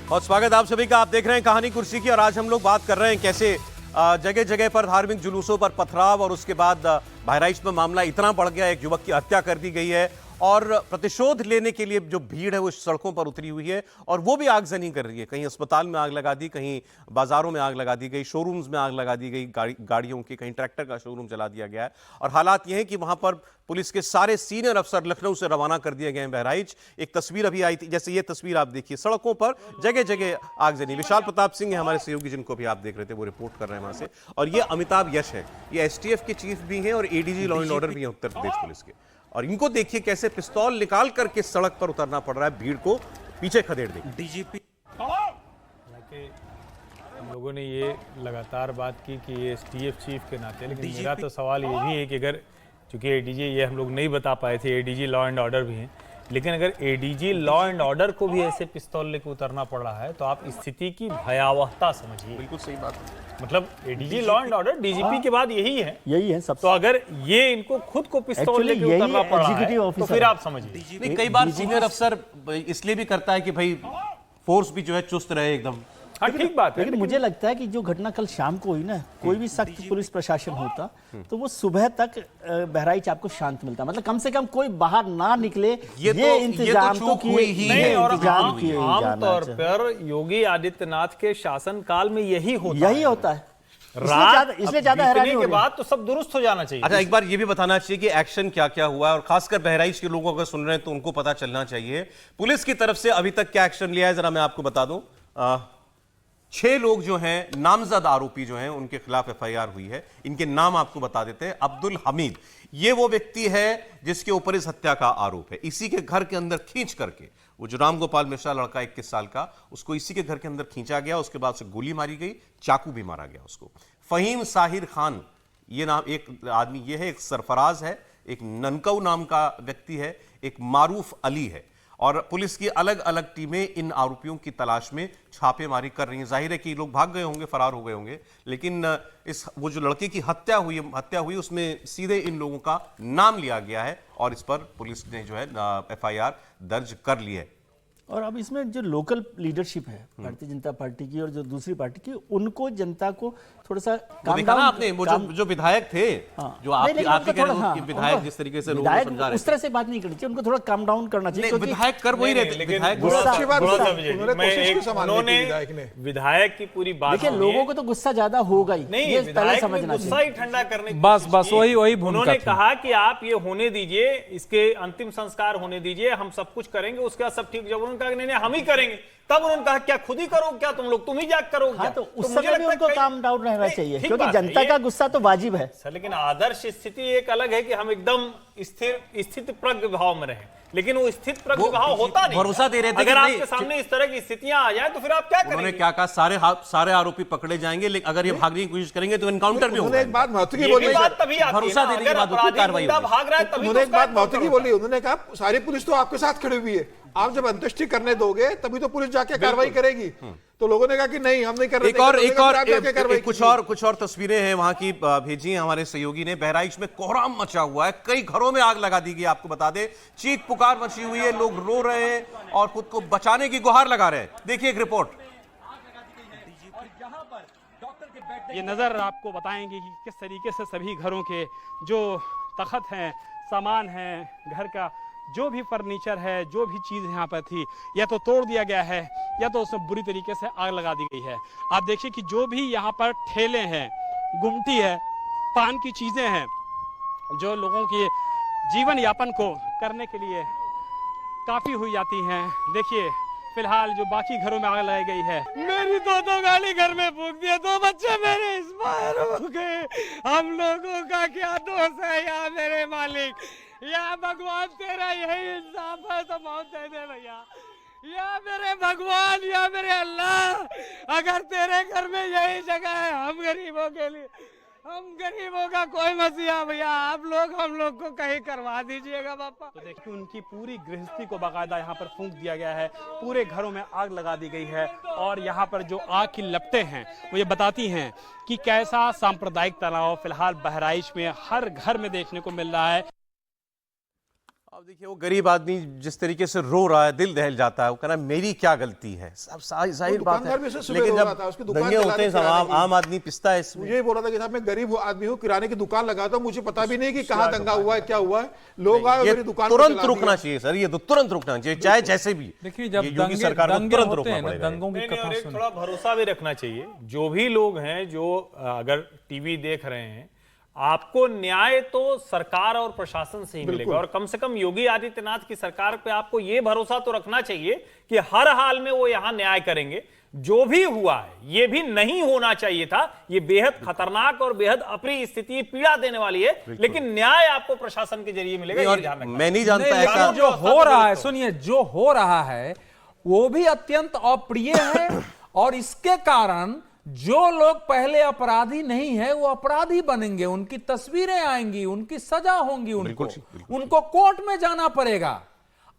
और स्वागत आप सभी का। आप देख रहे हैं कहानी कुर्सी की और आज हम लोग बात कर रहे हैं कैसे जगह जगह पर धार्मिक जुलूसों पर पथराव और उसके बाद बहराइच में मामला इतना बढ़ गया, एक युवक की हत्या कर दी गई है और प्रतिशोध लेने के लिए जो भीड़ है वो सड़कों पर उतरी हुई है और वो भी आगजनी कर रही है। कहीं अस्पताल में आग लगा दी, कहीं बाजारों में आग लगा दी गई, शोरूम्स में आग लगा दी गई गाड़ियों की, कहीं ट्रैक्टर का शोरूम जला दिया गया है। और हालात ये हैं कि वहां पर पुलिस के सारे सीनियर अफसर लखनऊ से रवाना कर दिए गए हैं बहराइच। एक तस्वीर अभी आई थी, जैसे ये तस्वीर आप देखिए, सड़कों पर जगह जगह आगजनी। विशाल प्रताप सिंह है हमारे सहयोगी जिनको भी आप देख रहे थे, वो रिपोर्ट कर रहे हैं वहां से। और ये अमिताभ यश है, ये एसटीएफ के चीफ भी हैं और एडीजी लॉ एंड ऑर्डर भी हैं उत्तर प्रदेश पुलिस के। और इनको देखिए कैसे पिस्तौल निकाल करके सड़क पर उतरना पड़ रहा है, भीड़ को पीछे खदेड़ देंगे। डीजीपी हम लोगों ने ये लगातार बात की कि ये एसटीएफ चीफ के नाते, लेकिन मेरा तो सवाल ये भी है कि अगर चूंकि एडीजी ये हम लोग नहीं बता पाए थे, एडीजी लॉ एंड ऑर्डर भी हैं, लेकिन अगर एडीजी लॉ एंड ऑर्डर को भी ऐसे पिस्तौल लेकर उतरना पड़ रहा है तो आप स्थिति की भयावहता समझिए। बिल्कुल सही बात है। मतलब ADG law and order DGP के बाद यही है सब। तो अगर ये इनको खुद को पिस्तौल लेकर उतरना पड़ रहा है तो फिर आप समझिए। नहीं, कई बार सीनियर अफसर इसलिए भी करता है कि भाई फोर्स भी जो है चुस्त रहे एकदम। हाँ, ठीक बात है। लेकिन मुझे लगता है कि जो घटना कल शाम को हुई ना, कोई भी सख्त पुलिस प्रशासन होता तो वो सुबह तक बहराइच आपको शांत मिलता। मतलब कम से कम कोई बाहर ना निकले, ये इंतजाम तो किए ही है। आमतौर पर योगी आदित्यनाथ के शासनकाल में यही होता है। इसलिए ज्यादा हैरानी के बाद तो सब दुरुस्त हो जाना चाहिए। अच्छा, एक बार ये भी बताना चाहिए कि एक्शन क्या क्या हुआ है और खासकर बहराइच के लोगों अगर सुन रहे हैं तो उनको पता चलना चाहिए पुलिस की तरफ से अभी तक क्या एक्शन लिया है। जरा मैं आपको बता दूं, 6 लोग जो हैं नामजद आरोपी जो हैं उनके खिलाफ एफआईआर हुई है। इनके नाम आपको बता देते हैं। अब्दुल हमीद, ये वो व्यक्ति है जिसके ऊपर इस हत्या का आरोप है। इसी के घर के अंदर खींच करके, वो जो राम गोपाल मिश्रा लड़का 21 साल का, उसको इसी के घर के अंदर खींचा गया, उसके बाद उसे गोली मारी गई, चाकू भी मारा गया उसको। फहीम साहिर खान ये नाम एक आदमी, ये है एक सरफराज है, एक ननकऊ नाम का व्यक्ति है, एक मारूफ अली है। और पुलिस की अलग अलग टीमें इन आरोपियों की तलाश में छापेमारी कर रही हैं। जाहिर है कि लोग भाग गए होंगे, फरार हो गए होंगे, लेकिन वो जो लड़के की हत्या हुई उसमें सीधे इन लोगों का नाम लिया गया है और इस पर पुलिस ने जो है एफआईआर दर्ज कर ली है। और अब इसमें जो लोकल लीडरशिप है भारतीय जनता पार्टी की और जो दूसरी पार्टी की, उनको जनता को थोड़ा सा काम डाउन, आपने वो जो विधायक थे, जो आपके कह रहे हैं विधायक जिस तरीके से लोगों को समझा रहे थे, उस तरह से बात नहीं करनी चाहिए, उनको थोड़ा काम डाउन करना चाहिए। विधायक कर वही रहते, विधायक की पूरी बात, देखिए लोगों को तो गुस्सा ज्यादा होगा ही, ये पहले समझना चाहिए। गुस्सा ही ठंडा करने बस वही उन्होंने कहा कि आप ये होने दीजिए, इसके अंतिम संस्कार होने दीजिए, हम सब कुछ करेंगे, उसके बाद सब ठीक। जब उन्होंने कहा नहीं हम ही करेंगे, तब उन्होंने कहा क्या खुद ही करो क्या तुम लोग, तुम ही जाग करो क्या? तो उस समय भी उनको काम डाउन रहना चाहिए, क्योंकि जनता का गुस्सा तो वाजिब है सर। लेकिन आदर्श स्थिति एक अलग है कि हम एकदम स्थित प्रज्ञ भाव में रहें, लेकिन वो स्थित प्रज्ञ भाव होता नहीं। भरोसा दे रहे थे अगर आपके सामने इस तरह की स्थितियां आ जाए तो फिर आप क्या करेंगे? उन्होंने क्या कहा, सारे आरोपी पकड़े जाएंगे, लेकिन अगर ये भागने की कोशिश करेंगे तो एनकाउंटर भी होगा। एक बात महत्व की बोली, भरोसा देने के बाद कार्रवाई भाग रहा है तभी उन्होंने एक बात महत्व की बोली। उन्होंने कहा सारी पुलिस तो आपके साथ खड़ी हुई है, आप जब अंत्येष्टि करने दोगे तभी तो पुलिस जाके कार्रवाई करेगी। तो लोगों ने कहा कि नहीं हम नहीं कर रहे। कुछ और तस्वीरें हैं वहां की भेजी हैं हमारे सहयोगी ने। बहराइच में कोहराम मचा हुआ है, कई घरों में आग लगा दी गई। आपको बता दें, चीख पुकार मची हुई है, लोग रो रहे हैं और खुद को बचाने की गुहार लगा रहे हैं। देखिए एक रिपोर्ट। ये नजर आपको बताएंगे कि किस तरीके से सभी घरों के जो तखत हैं, सामान है, घर का जो भी फर्नीचर है, जो भी चीज़ यहाँ पर थी, या तो तोड़ दिया गया है या तो उसमें बुरी तरीके से आग लगा दी गई है। आप देखिए कि जो भी यहाँ पर ठेले हैं, गुमटी है, पान की चीज़ें हैं, जो लोगों के जीवन यापन को करने के लिए काफ़ी हुई जाती हैं। देखिए फिलहाल जो बाकी घरों में आग लगाई गई है। मेरी दो गाड़ी घर में फूंक दिया, 2 बच्चे मेरे एक्सपायर हो गए। हम लोगों का क्या दोष है या मेरे मालिक, या भगवान तेरा यही इंसाफ है तो मौत दे दे भैया, या मेरे भगवान या मेरे अल्लाह, अगर तेरे घर में यही जगह है हम गरीबों का कोई मसीहा भैया, आप लोग हम लोग को कहीं करवा दीजिएगा पापा। तो देखिए उनकी पूरी गृहस्थी को बाकायदा यहाँ पर फूंक दिया गया है, पूरे घरों में आग लगा दी गई है। और यहाँ पर जो आग की लपटें हैं वो ये बताती हैं कि कैसा सांप्रदायिक तनाव फिलहाल बहराइच में हर घर में देखने को मिल रहा है। अब देखिए वो गरीब आदमी जिस तरीके से रो रहा है, दिल दहल जाता है, वो कह रहा है मेरी क्या गलती है। सब जाहिर बात है, दुकानदार भी ऐसे सुबह लेकिन रो रहा था, जब उसकी दुकान दंगे होते हैं चलाने की। आम आदमी पिसता है इसमें। मुझे ये बोल रहा था कि साहब मैं गरीब आदमी हूँ, किराने की दुकान लगाता हूँ, मुझे पता भी नहीं कि कहाँ दंगा हुआ है, क्या हुआ है। लोग आए और ये मेरी दुकान को तुरंत जला रुकना दिया। चाहिए सर, ये तो तुरंत रुकना चाहिए, चाहे जैसे भी। देखिए जब ये योगी सरकार को दंगे तुरंत होते रोकना हैं ना, पड़ेगा। दंगों की नहीं, और कथा तो सुनो। थोड़ा भरोसा भी रखना चाहिए। जो भी लोग हैं जो अगर टीवी देख रहे हैं, आपको न्याय तो सरकार और प्रशासन से ही मिलेगा, और कम से कम योगी आदित्यनाथ की सरकार पे आपको यह भरोसा तो रखना चाहिए कि हर हाल में वो यहां न्याय करेंगे। जो भी हुआ है ये भी नहीं होना चाहिए था, ये बेहद खतरनाक और बेहद अप्रिय स्थिति, पीड़ा देने वाली है, लेकिन न्याय आपको प्रशासन के जरिए मिलेगा, ये ध्यान रखना। मैं नहीं जानता नहीं, ऐसा लेकिन जो हो रहा है, सुनिए, जो हो रहा है वो भी अत्यंत अप्रिय है और इसके कारण जो लोग पहले अपराधी नहीं है वो अपराधी बनेंगे, उनकी तस्वीरें आएंगी, उनकी सजा होंगी, उनको कोर्ट में जाना पड़ेगा।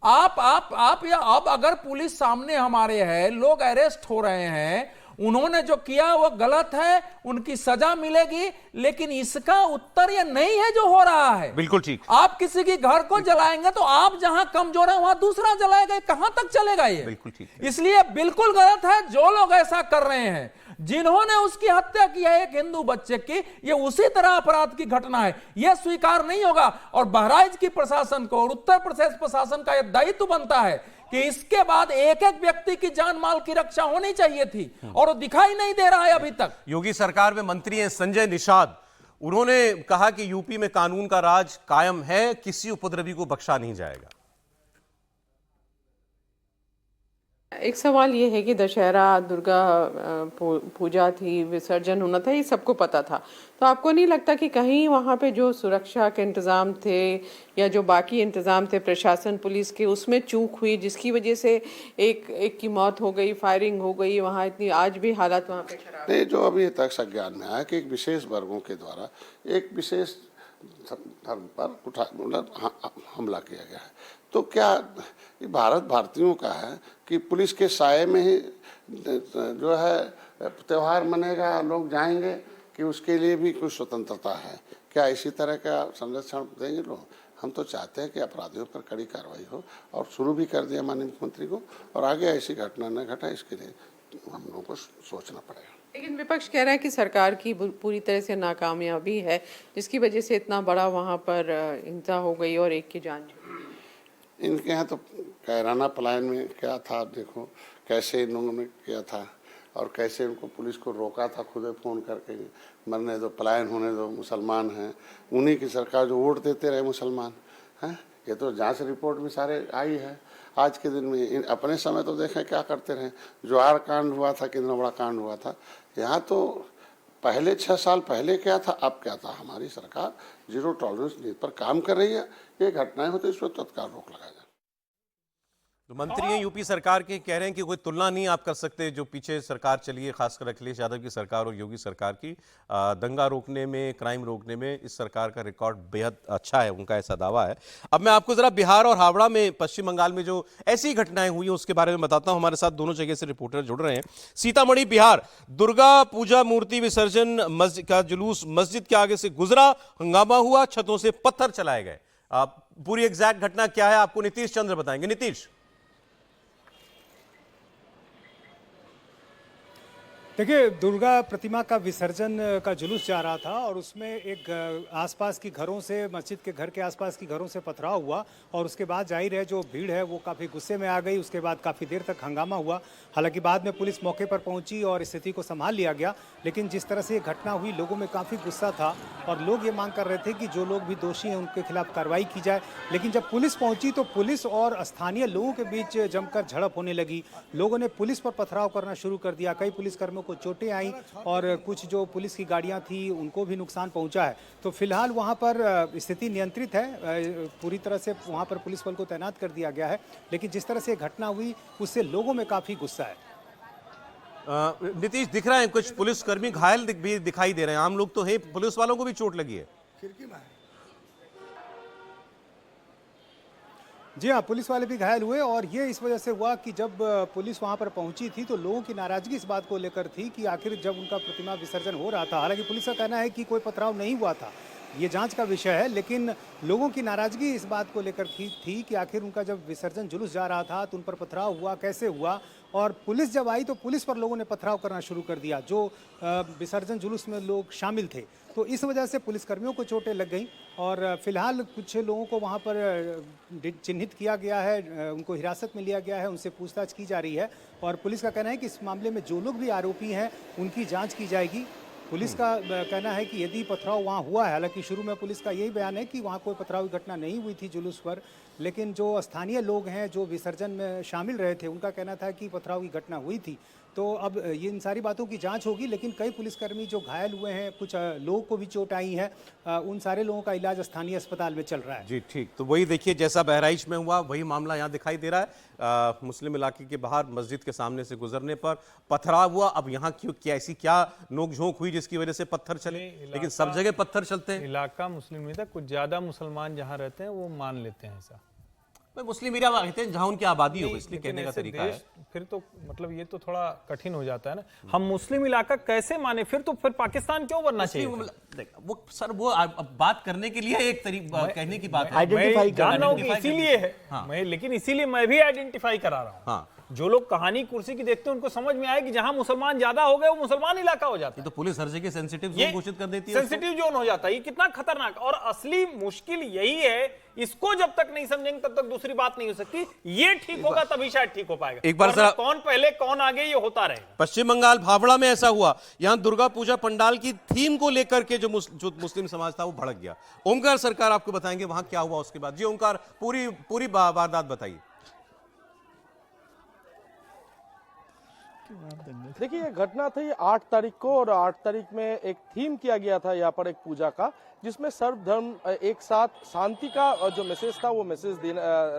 आप या अब अगर पुलिस सामने हमारे है, लोग अरेस्ट हो रहे हैं, उन्होंने जो किया वो गलत है, उनकी सजा मिलेगी, लेकिन इसका उत्तर ये नहीं है जो हो रहा है। बिल्कुल ठीक। आप किसी के घर को जलाएंगे तो आप जहां कमजोर है वहां दूसरा जलाएगा, कहां तक चलेगा ये? बिल्कुल ठीक। इसलिए बिल्कुल गलत है जो लोग ऐसा कर रहे हैं। जिन्होंने उसकी हत्या की है एक हिंदू बच्चे की, ये उसी तरह अपराध की घटना है, यह स्वीकार नहीं होगा। और बहराइच की प्रशासन को और उत्तर प्रदेश प्रशासन का यह दायित्व बनता है कि इसके बाद एक एक व्यक्ति की जान माल की रक्षा होनी चाहिए थी, और वो दिखाई नहीं दे रहा है अभी तक। योगी सरकार में मंत्री हैं संजय निषाद, उन्होंने कहा कि यूपी में कानून का राज कायम है, किसी उपद्रवी को बख्शा नहीं जाएगा। एक सवाल ये है कि दशहरा, दुर्गा पूजा थी, विसर्जन होना था, ये सबको पता था, तो आपको नहीं लगता कि कहीं वहाँ पे जो सुरक्षा के इंतज़ाम थे या जो बाकी इंतज़ाम थे प्रशासन पुलिस के, उसमें चूक हुई जिसकी वजह से एक की मौत हो गई, फायरिंग हो गई वहाँ, इतनी आज भी हालात वहाँ पे खराब? नहीं, जो अभी तक संज्ञान में आया कि एक विशेष वर्गों के द्वारा एक विशेष धर्म पर हमला किया गया है, तो क्या ये भारत भारतीयों का है कि पुलिस के साये में ही जो है त्यौहार मनेगा, लोग जाएंगे, कि उसके लिए भी कुछ स्वतंत्रता है? क्या इसी तरह का संरक्षण देंगे लोग? हम तो चाहते हैं कि अपराधियों पर कड़ी कार्रवाई हो, और शुरू भी कर दिया माननीय मुख्यमंत्री को, और आगे ऐसी घटना न घटे इसके लिए हम लोगों को सोचना पड़ेगा। लेकिन विपक्ष कह रहा है कि सरकार की पूरी तरह से नाकामयाबी है, जिसकी वजह से इतना बड़ा वहाँ पर हिंसा हो गई और एक की जान चली। इनके यहाँ तो कैराना पलायन में क्या था, देखो कैसे इन लोगों ने किया था, और कैसे उनको पुलिस को रोका था, खुद फ़ोन करके मरने दो, पलायन होने दो, मुसलमान हैं, उन्हीं की सरकार जो वोट देते रहे मुसलमान हैं। ये तो जांच रिपोर्ट में सारे आई है। आज के दिन में अपने समय तो देखें क्या करते रहे, जवाहर कांड हुआ था, कितना बड़ा कांड हुआ था। यहाँ तो पहले 6 साल पहले क्या था, अब क्या था। हमारी सरकार जीरो टॉलरेंस नीति पर काम कर रही है। ये घटनाएं होती है, इस पर तत्काल रोक लगाया जाए। तो मंत्री हैं यूपी सरकार के, कह रहे हैं कि कोई तुलना नहीं आप कर सकते जो पीछे सरकार चली है, खासकर अखिलेश यादव की सरकार और योगी सरकार की। दंगा रोकने में, क्राइम रोकने में इस सरकार का रिकॉर्ड बेहद अच्छा है, उनका ऐसा दावा है। अब मैं आपको जरा बिहार और हावड़ा में, पश्चिम बंगाल में जो ऐसी घटनाएं हुई हैं उसके बारे में बताता हूं। हमारे साथ दोनों जगह से रिपोर्टर जुड़ रहे हैं। सीतामढ़ी बिहार, दुर्गा पूजा मूर्ति विसर्जन मस्जिद का जुलूस मस्जिद के आगे से गुजरा, हंगामा हुआ, छतों से पत्थर चलाए गए। पूरी एग्जैक्ट घटना क्या है आपको नीतीश चंद्र बताएंगे। नीतीश। देखिए, दुर्गा प्रतिमा का विसर्जन का जुलूस जा रहा था और उसमें एक आसपास की घरों से, मस्जिद के घर के आसपास की घरों से पथराव हुआ, और उसके बाद जाहिर है जो भीड़ है वो काफ़ी गुस्से में आ गई। उसके बाद काफ़ी देर तक हंगामा हुआ। हालांकि बाद में पुलिस मौके पर पहुंची और स्थिति को संभाल लिया गया, लेकिन जिस तरह से ये घटना हुई लोगों में काफ़ी गुस्सा था और लोग ये मांग कर रहे थे कि जो लोग भी दोषी हैं उनके खिलाफ कार्रवाई की जाए। लेकिन जब पुलिस पहुंची तो पुलिस और स्थानीय लोगों के बीच जमकर झड़प होने लगी। लोगों ने पुलिस पर पथराव करना शुरू कर दिया। कई पुलिसकर्मियों को चोटें आई और कुछ जो पुलिस की गाड़ियां थी उनको भी नुकसान पहुंचा है। तो फिलहाल वहां पर स्थिति नियंत्रित है, पूरी तरह से वहां पर पुलिस बल को तैनात कर दिया गया है। लेकिन जिस तरह से घटना हुई उससे लोगों में काफी गुस्सा है। नीतीश, दिख रहा है कुछ पुलिसकर्मी घायल भी दिखाई दे रहे हैं, आम लोग तो है, पुलिस वालों को भी चोट लगी है। जी हाँ, पुलिस वाले भी घायल हुए, और ये इस वजह से हुआ कि जब पुलिस वहाँ पर पहुंची थी तो लोगों की नाराजगी इस बात को लेकर थी कि आखिर जब उनका प्रतिमा विसर्जन हो रहा था, हालांकि पुलिस का कहना है कि कोई पथराव नहीं हुआ था, ये जांच का विषय है। लेकिन लोगों की नाराजगी इस बात को लेकर थी कि आखिर उनका जब विसर्जन जुलूस जा रहा था तो उन पर पथराव हुआ, कैसे हुआ, और पुलिस जब आई तो पुलिस पर लोगों ने पथराव करना शुरू कर दिया जो विसर्जन जुलूस में लोग शामिल थे। तो इस वजह से पुलिसकर्मियों को चोटें लग गईं और फिलहाल कुछ लोगों को वहां पर चिन्हित किया गया है, उनको हिरासत में लिया गया है, उनसे पूछताछ की जा रही है और पुलिस का कहना है कि इस मामले में जो लोग भी आरोपी हैं उनकी जांच की जाएगी। पुलिस का कहना है कि यदि पथराव वहाँ हुआ है, हालांकि शुरू में पुलिस का यही बयान है कि वहाँ कोई पथराव की घटना नहीं हुई थी जुलूस पर, लेकिन जो स्थानीय लोग हैं जो विसर्जन में शामिल रहे थे उनका कहना था कि पथराव की घटना हुई थी। तो अब ये इन सारी बातों की जांच होगी, लेकिन कई पुलिसकर्मी जो घायल हुए हैं, कुछ लोगों को भी चोट आई है, उन सारे लोगों का इलाज स्थानीय अस्पताल में चल रहा है। जी ठीक, तो वही देखिए जैसा बहराइच में हुआ वही मामला यहाँ दिखाई दे रहा है। मुस्लिम इलाके के बाहर मस्जिद के सामने से गुजरने पर पथराव हुआ। अब यहाँ क्यों क्या ऐसी क्या नोकझोंक हुई जिसकी वजह से पत्थर चले? लेकिन सब जगह पत्थर चलते हैं। इलाका मुस्लिम नहीं था, कुछ ज्यादा मुसलमान जहाँ रहते हैं वो मान लेते हैं ऐसा। मुस्लिम एरिया कहते हैं जहां उनकी आबादी हो, इसलिए लेकिन कहने का ऐसे तरीका है। फिर तो मतलब ये तो थोड़ा कठिन हो जाता है ना, हम मुस्लिम इलाका कैसे माने? फिर तो फिर पाकिस्तान क्यों बनना चाहिए? वो सर वो अब बात करने के लिए एक तरीका कहने की बात है। आइडेंटिफाई जान रहा हूं कि identify इसीलिए है, हाँ। मैं लेकिन इसीलिए मैं भी आइडेंटिफाई करा रहा हूँ। हाँ। जो लोग कहानी कुर्सी की देखते हैं उनको समझ में आए कि जहां मुसलमान ज्यादा हो गए वो मुसलमान इलाका हो जाता है। तो पुलिस हर जगह सेंसिटिव ये जोन घोषित कर देती है। सेंसिटिव जोन हो जाता है, ये कितना खतरनाक। और असली मुश्किल यही है, इसको जब तक नहीं समझेंगे तब तक दूसरी बात नहीं हो सकती। ये ठीक होगा तभी शायद ठीक हो पाएगा। एक बार जरा कौन पहले कौन आगे ये होता रहेगा। पश्चिम बंगाल भावड़ा में ऐसा हुआ। यहां दुर्गा पूजा पंडाल की थीम को लेकर के जो मुस्लिम समाज था वो भड़क गया। ओमकार सरकार आपको बताएंगे वहां क्या हुआ उसके बाद। जी ओमकार, पूरी वारदात बताइए। देखिए ये घटना थी 8 तारीख को, और 8 तारीख में एक थीम किया गया था यहाँ पर एक पूजा का, जिसमें सर्वधर्म एक साथ शांति का जो मैसेज था वो मैसेज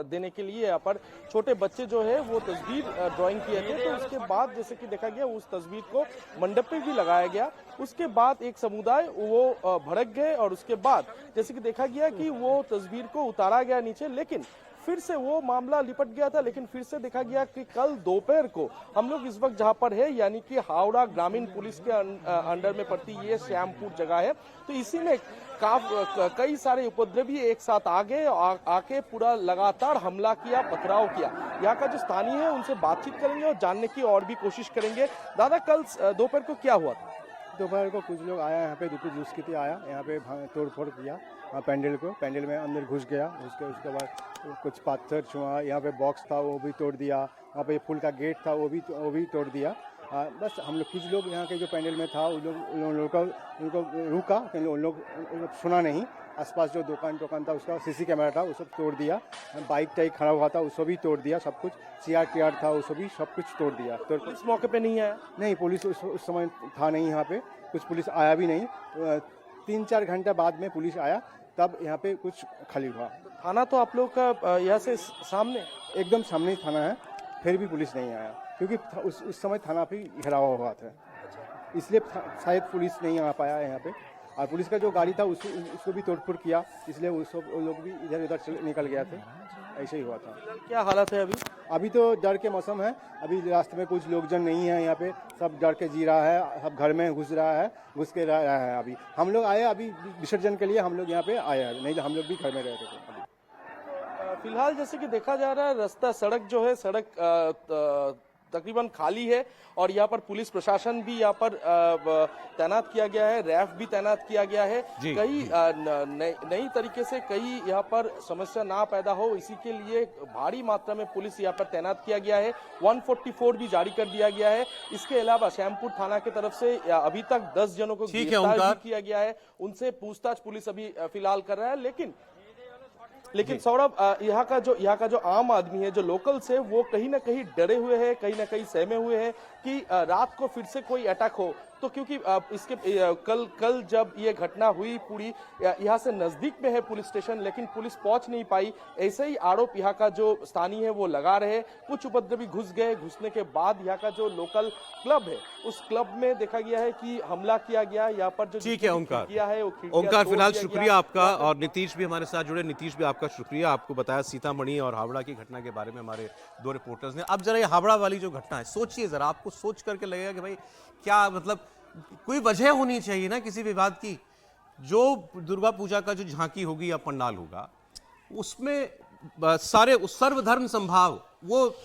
देने के लिए यहाँ पर छोटे बच्चे जो है वो तस्वीर ड्राइंग किए थे। तो उसके बाद जैसे कि देखा गया उस तस्वीर को मंडप पे भी लगाया गया। उसके बाद एक समुदाय वो भड़क गए और उसके बाद जैसे कि देखा गया कि वो तस्वीर को उतारा गया नीचे, लेकिन फिर से वो मामला लिपट गया था। लेकिन फिर से देखा गया कि कल दोपहर को हम लोग इस वक्त जहां पर है यानी कि हावड़ा ग्रामीण पुलिस के अंडर में पड़ती ये श्यामपुर जगह है, तो इसी में कई सारे उपद्रवी एक साथ आ गए, आके पूरा लगातार हमला किया, पथराव किया। यहाँ का जो स्थानीय है उनसे बातचीत करेंगे और जानने की और भी कोशिश करेंगे। दादा, कल दोपहर को क्या हुआ था? दोपहर को कुछ लोग आया यहाँ पे, जूस की आया यहाँ पे तोड़ फोड़ किया पैंडल में अंदर घुस गया। उसके बाद कुछ पत्थर छुआ, यहाँ पे बॉक्स था वो भी तोड़ दिया, यहाँ पे फूल का गेट था वो भी तोड़ दिया। बस हम लोग कुछ लोग यहाँ के जो पैंडल में था उन लोग उनको रुका, उन लोग सुना नहीं। आसपास जो दुकान था उसका सीसी कैमरा था वो सब तोड़ दिया, बाइक टाइक खड़ा हुआ था उसको भी तोड़ दिया, सब कुछ CR था उसको भी सब कुछ तोड़ दिया। तो पुलिस मौके पे नहीं आया? नहीं, पुलिस उस समय था नहीं यहाँ पे, कुछ पुलिस आया भी नहीं। 3-4 घंटा बाद में पुलिस आया, तब यहाँ पे कुछ खाली हुआ। थाना तो आप लोग का यहाँ से सामने, एकदम सामने थाना है, फिर भी पुलिस नहीं आया क्योंकि उस समय थाना पे घेरा हुआ था, इसलिए शायद पुलिस नहीं आ पाया यहाँ पे। और पुलिस का जो गाड़ी था उसको भी तोड़फोड़ किया, इसलिए वो लोग भी इधर उधर निकल गया थे। ऐसे ही हुआ था। क्या हालत है अभी तो डर के मौसम है, अभी रास्ते में कुछ लोकजन नहीं है, यहाँ पे सब डर के जी रहा है, सब घर में घुस के रहा है। अभी हम लोग आए, अभी विसर्जन के लिए हम लोग यहाँ पे आए हैं, नहीं तो हम लोग भी घर में रहते थे। फिलहाल जैसे कि देखा जा रहा है रास्ता सड़क जो है तकरीबन खाली है, और यहाँ पर पुलिस प्रशासन भी यहाँ पर तैनात किया गया है, रैफ भी तैनात किया गया है। कई नई तरीके से कई यहाँ पर समस्या ना पैदा हो इसी के लिए भारी मात्रा में पुलिस यहाँ पर तैनात किया गया है। 144 भी जारी कर दिया गया है। इसके अलावा श्यामपुर थाना की तरफ से अभी तक 10 जनों को गिरफ्तार भी किया गया है, उनसे पूछताछ पुलिस अभी फिलहाल कर रहा है। लेकिन सौरभ, यहाँ का जो आम आदमी है, जो लोकल्स है, वो कहीं ना कहीं डरे हुए हैं, कहीं ना कहीं सहमे हुए हैं कि रात को फिर से कोई अटैक हो। तो क्योंकि इसके कल जब ये घटना हुई पूरी यहाँ से नजदीक में है पुलिस स्टेशन, लेकिन पुलिस पहुंच नहीं पाई, ऐसे ही आरोप यहाँ का जो स्थानीय है वो लगा रहे। कुछ उपद्रवी घुस गए, घुसने के बाद यहाँ का जो लोकल क्लब है उस क्लब में देखा गया है कि हमला किया गया। यहाँ पर जो ठीक है ओमकार, ओमकार फिलहाल शुक्रिया आपका, और नीतीश भी हमारे साथ जुड़े। नीतीश भी आपका शुक्रिया, आपको बताया सीतामढ़ी और हावड़ा की घटना के बारे में हमारे 2 रिपोर्टर्स ने। अब जरा ये हावड़ा वाली जो घटना है, सोचिए जरा, आपको सोच करके लगेगा कि भाई क्या मतलब कोई वजह होनी चाहिए ना किसी विवाद की। जो दुर्गा पूजा का जो झांकी होगी या पंडाल होगा, उसमें सारे सर्वधर्म संभाव, वो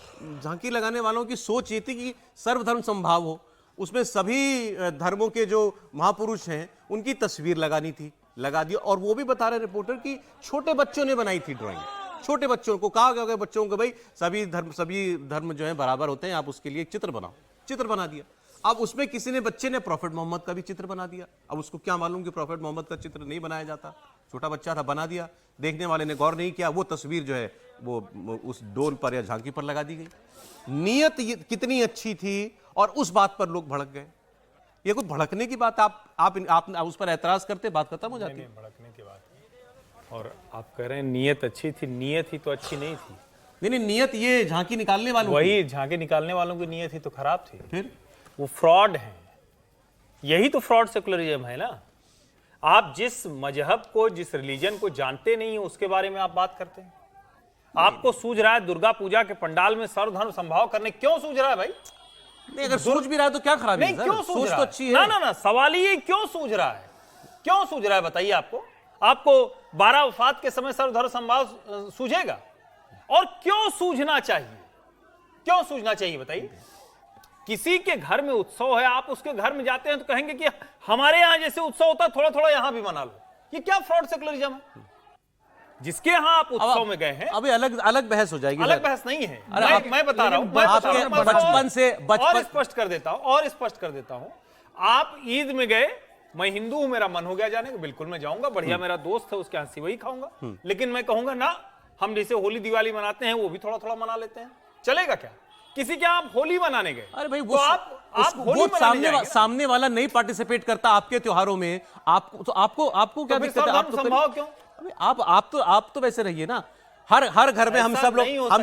झांकी लगाने वालों की सोच ये थी कि सर्वधर्म संभाव हो, उसमें सभी धर्मों के जो महापुरुष हैं उनकी तस्वीर लगानी थी, लगा दी। और वो भी बता रहे रिपोर्टर कि छोटे बच्चों ने बनाई थी ड्राइंग, छोटे बच्चों को कहा गया बच्चों को भाई सभी धर्म जो है बराबर होते हैं, आप उसके लिए एक चित्र बनाओ, चित्र बना दिया। अब उसमें किसी ने बच्चे ने प्रॉफेट मोहम्मद का भी चित्र बना दिया। अब उसको क्या मालूम कि प्रॉफेट मोहम्मद का चित्र नहीं बनाया जाता, छोटा बच्चा था बना दिया, देखने वाले ने गौर नहीं किया, वो तस्वीर जो है वो उस डोल पर या झांकी पर लगा दी गई। नीयत कितनी अच्छी थी और उस बात पर लोग भड़क गए। ये कोई भड़कने की बात, आप उस पर एतराज करते बात खत्म हो जाती है। भड़कने की बात। और आप कह रहे हैं नीयत अच्छी थी, नीयत ही तो अच्छी नहीं थी। नहीं, नीयत ये झांकी निकालने वालों, वही झांकी निकालने वालों की नीयत ही तो खराब थी। फिर वो फ्रॉड है, यही तो फ्रॉड सेकुलरिज्म है ना। आप जिस मजहब को, जिस रिलीजन को जानते नहीं है उसके बारे में आप बात करते हैं। आपको सूझ रहा है दुर्गा पूजा के पंडाल में सर्वधर्म संभाव करने, क्यों सूझ रहा है भाई? नहीं, अगर सोच भी रहा है तो क्या खराबी है? नहीं, क्यों सूझ रहा तो है? अच्छी है। ना, सवाल ये क्यों सूझ रहा है, क्यों सूझ रहा है बताइए। आपको 12 वफात के समय सर्वधर्म संभाव सूझेगा? और क्यों सूझना चाहिए, क्यों सूझना चाहिए बताइए। किसी के घर में उत्सव है, आप उसके घर में जाते हैं तो कहेंगे कि हमारे यहां जैसे उत्सव होता है थोड़ा थोड़ा यहां भी मना लो। ये क्या फ्रॉड सेकुलरिज्म है? जिसके यहां आप उत्सव में गए हैं, अभी अलग बहस हो जाएगी। अलग बहस नहीं है। मैं बता रहा हूं, और स्पष्ट कर देता हूं। आप ईद में गए, मैं हिंदू हूं, मेरा मन हो गया जाने का, बिल्कुल मैं जाऊंगा, बढ़िया मेरा दोस्त है उसके यहां सेवई खाऊंगा। लेकिन मैं कहूंगा ना, हम जैसे होली दिवाली मनाते हैं वो भी थोड़ा थोड़ा मना लेते हैं, चलेगा क्या? किसी के आप होली मनाने गए, अरे भाई तो आप सामने वाला नहीं पार्टिसिपेट करता आपके त्योहारों में, आपको क्या दिक्कत है? आप संभाव क्यों? आप तो वैसे रहिए ना। हर घर में हम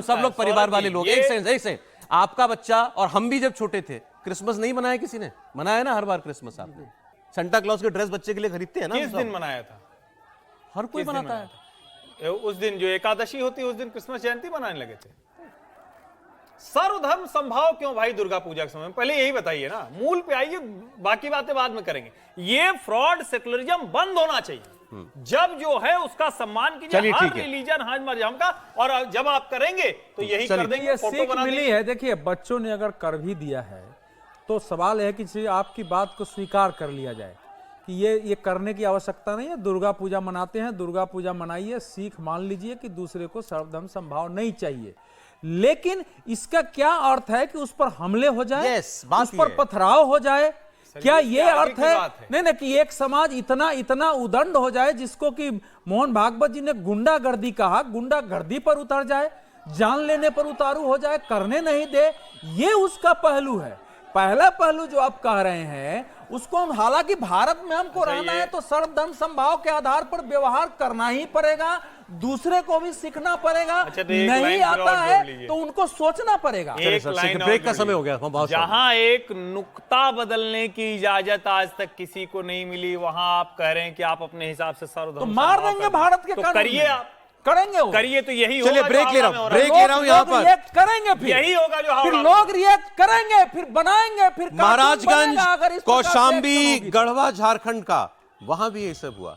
सब लोग परिवार वाले लोग। एक सेकंड, आपका बच्चा और हम भी जब छोटे थे क्रिसमस नहीं मनाया किसी ने? मनाया ना हर बार क्रिसमस। आपने सेंटा क्लॉज के ड्रेस बच्चे के लिए खरीदते हैं ना? किस दिन मनाया था? हर कोई मनाता है। उस दिन जो एकादशी होती है उस दिन क्रिसमस जयंती मनाने लगे थे। सर्वधर्म संभाव क्यों भाई दुर्गा पूजा के समय? पहले यही बताइए ना, मूल पे आइए, बाकी बातें बाद में करेंगे। ये फ्रॉड सेकुलरिज्म बंद होना चाहिए। जब जो है उसका सम्मान कीजिए, हर रिलीजन, हर मजहब का, और जब आप करेंगे तो यही कर देंगे। ये सीख मिली है। देखिए, बच्चों ने अगर कर भी दिया है तो सवाल है कि आपकी बात को स्वीकार कर लिया जाए कि ये करने की आवश्यकता नहीं है। दुर्गा पूजा मनाते हैं, दुर्गा पूजा मनाइए, सीख मान लीजिए कि दूसरे को सर्वधर्म संभाव नहीं चाहिए। लेकिन इसका क्या अर्थ है कि उस पर हमले हो जाए, उस पर पथराव हो जाए? क्या ये अर्थ है? नहीं, कि एक समाज इतना उदंड हो जाए जिसको कि मोहन भागवत जी ने गुंडागर्दी कहा, गुंडागर्दी पर उतर जाए, जान लेने पर उतारू हो जाए, करने नहीं दे। ये उसका पहलू है। पहला पहलू जो आप कह रहे हैं उसको हम, हालांकि भारत में हमको रहना है तो सर्वधर्म संभाव के आधार पर व्यवहार करना ही पड़ेगा, दूसरे को भी सीखना पड़ेगा। नहीं आता है तो उनको सोचना पड़ेगा। ब्रेक का समय हो गया। जहां एक नुक्ता बदलने की इजाजत आज तक किसी को नहीं मिली, वहां आप कह रहे हैं कि आप अपने हिसाब से सर्वधर्म तो मार देंगे भारत के कानून। करिए, आप करेंगे, करिए तो यही होगा। चलिए ब्रेक ले रहा हूं यहाँ पर। रिएक्ट करेंगे, फिर यही होगा जो फिर लोग रिएक्ट करेंगे, फिर बनाएंगे, फिर महाराजगंज, कौशाम्बी, गढ़वा, झारखंड का, वहां भी ये सब हुआ।